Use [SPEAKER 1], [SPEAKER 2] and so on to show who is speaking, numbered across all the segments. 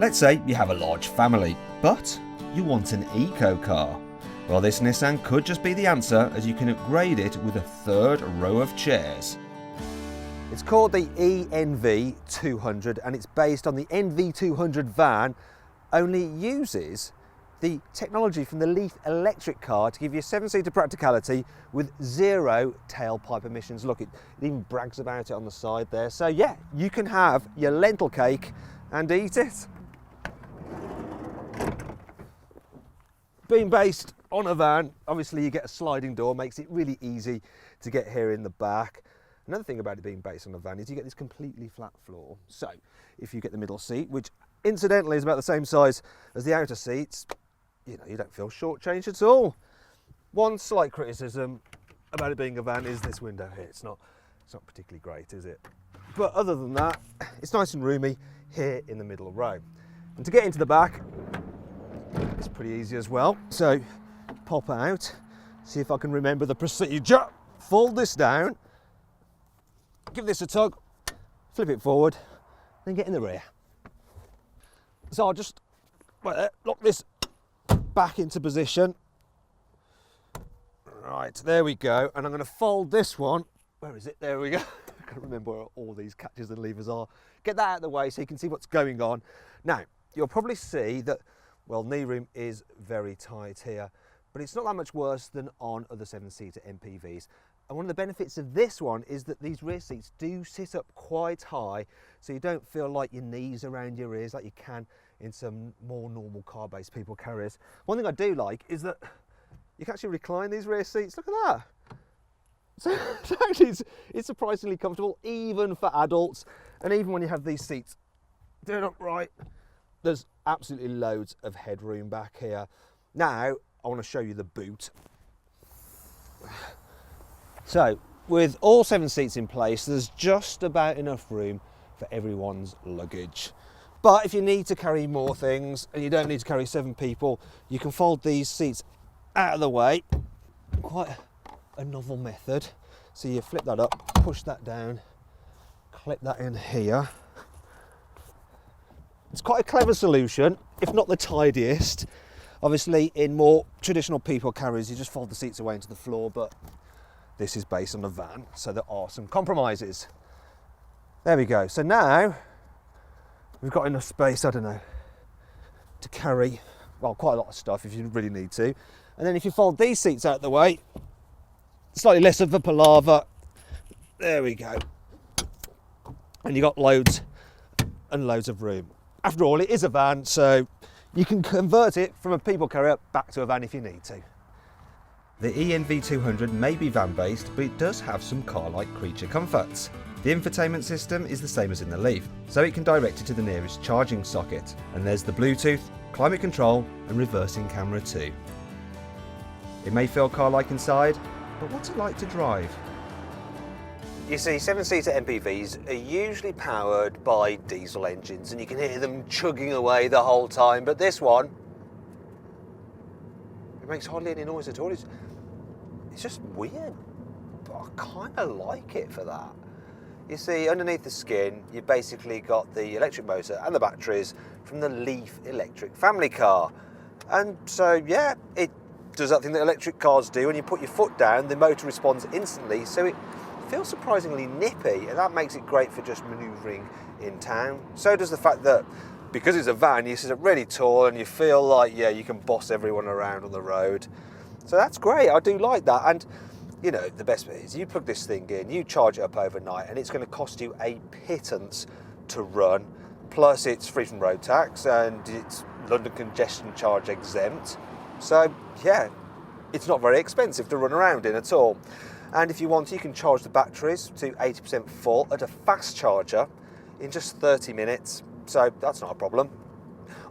[SPEAKER 1] Let's say you have a large family, but you want an eco car. Well, this Nissan could just be the answer, as you can upgrade it with a third row of chairs.
[SPEAKER 2] It's called the ENV200 and it's based on the NV200 van, only uses the technology from the Leaf electric car to give you a 7-seater practicality with 0 tailpipe emissions. Look, it even brags about it on the side there. So yeah, you can have your lentil cake and eat it. Being based on a van, obviously you get a sliding door, makes it really easy to get here in the back. Another thing about it being based on a van is you get this completely flat floor. So if you get the middle seat, which incidentally is about the same size as the outer seats, you know, you don't feel shortchanged at all. One slight criticism about it being a van is this window here. It's not particularly great, is it? But other than that, it's nice and roomy here in the middle row. And to get into the back, it's pretty easy as well. So pop out, see if I can remember the procedure. Fold this down, give this a tug, flip it forward, then get in the rear. So I'll just lock this back into position. Right, there we go. And I'm going to fold this one. Where is it? There we go. I can't remember where all these catches and levers are. Get that out of the way so you can see what's going on. Now, you'll probably see that, well, knee room is very tight here, but it's not that much worse than on other 7-seater MPVs. And one of the benefits of this one is that these rear seats do sit up quite high, so you don't feel like your knees around your ears like you can in some more normal car-based people carriers. One thing I do like is that you can actually recline these rear seats. Look at that. So actually it's surprisingly comfortable, even for adults. And even when you have these seats turned upright, there's absolutely loads of headroom back here. Now, I want to show you the boot. So, with all 7 seats in place, there's just about enough room for everyone's luggage. But if you need to carry more things, and you don't need to carry 7 people, you can fold these seats out of the way. Quite a novel method. So you flip that up, push that down, clip that in here. It's quite a clever solution, if not the tidiest. Obviously, in more traditional people carriers, you just fold the seats away into the floor, but this is based on a van, so there are some compromises. There we go. So now we've got enough space, I don't know, to carry, well, quite a lot of stuff if you really need to. And then if you fold these seats out the way, slightly less of a palaver. There we go. And you got loads and loads of room. After all, it is a van, so you can convert it from a people carrier back to a van if you need to.
[SPEAKER 1] The ENV200 may be van-based, but it does have some car-like creature comforts. The infotainment system is the same as in the Leaf, so it can direct it to the nearest charging socket. And there's the Bluetooth, climate control and reversing camera too. It may feel car-like inside, but what's it like to drive?
[SPEAKER 2] You see, 7-seater MPVs are usually powered by diesel engines and you can hear them chugging away the whole time, but this one, it makes hardly any noise at all. It's just weird, but I kind of like it for that. You see, underneath the skin, you've basically got the electric motor and the batteries from the Leaf electric family car. And so, yeah, it does that thing that electric cars do. When you put your foot down, the motor responds instantly, so it feels surprisingly nippy, and that makes it great for just manoeuvring in town. So does the fact that, because it's a van, you sit up really tall and you feel like, yeah, you can boss everyone around on the road. So that's great, I do like that. And you know, the best bit is you plug this thing in, you charge it up overnight, and it's going to cost you a pittance to run. Plus it's free from road tax and it's London congestion charge exempt. So yeah, it's not very expensive to run around in at all. And if you want, you can charge the batteries to 80% full at a fast charger in just 30 minutes. So that's not a problem.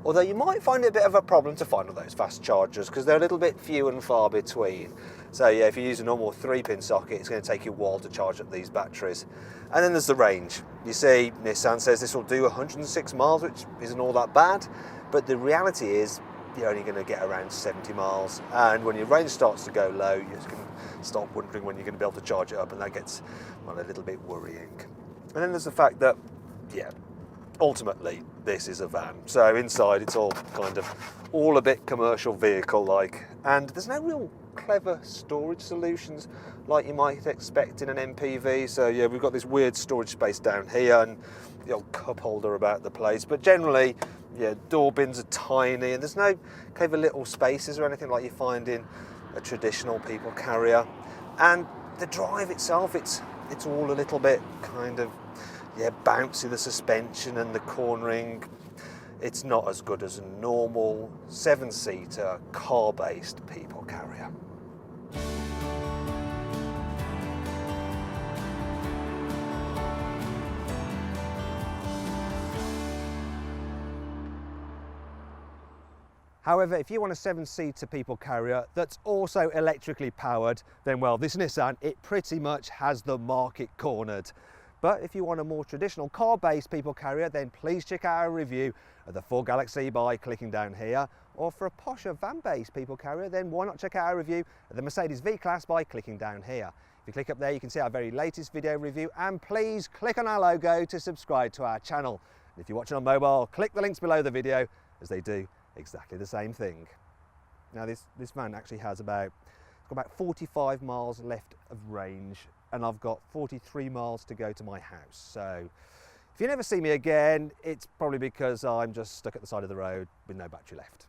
[SPEAKER 2] Although you might find it a bit of a problem to find all those fast chargers because they're a little bit few and far between. So yeah, if you use a normal 3-pin socket, it's going to take you a while to charge up these batteries. And then there's the range. You see, Nissan says this will do 106 miles, which isn't all that bad. But the reality is, you're only going to get around 70 miles. And when your range starts to go low, you're just going to start wondering when you're going to be able to charge it up, and that gets, well, a little bit worrying. And then there's the fact that, yeah, ultimately this is a van. So inside it's all a bit commercial vehicle like, and there's no real clever storage solutions like you might expect in an MPV. So yeah, we've got this weird storage space down here and the old cup holder about the place, but generally, yeah, door bins are tiny and there's no clever little spaces or anything like you find in a traditional people carrier. And the drive itself, it's all a little bit bouncy, the suspension and the cornering. It's not as good as a normal 7-seater car-based people carrier. However, if you want a 7-seater people carrier that's also electrically powered, then well, this Nissan, it pretty much has the market cornered. But if you want a more traditional car-based people carrier, then please check out our review of the Ford Galaxy by clicking down here. Or for a posher van-based people carrier, then why not check out our review of the Mercedes V-Class by clicking down here. If you click up there, you can see our very latest video review, and please click on our logo to subscribe to our channel. And if you're watching on mobile, click the links below the video, as they do exactly the same thing. Now this van actually has about 45 miles left of range, and I've got 43 miles to go to my house. So if you never see me again, it's probably because I'm just stuck at the side of the road with no battery left.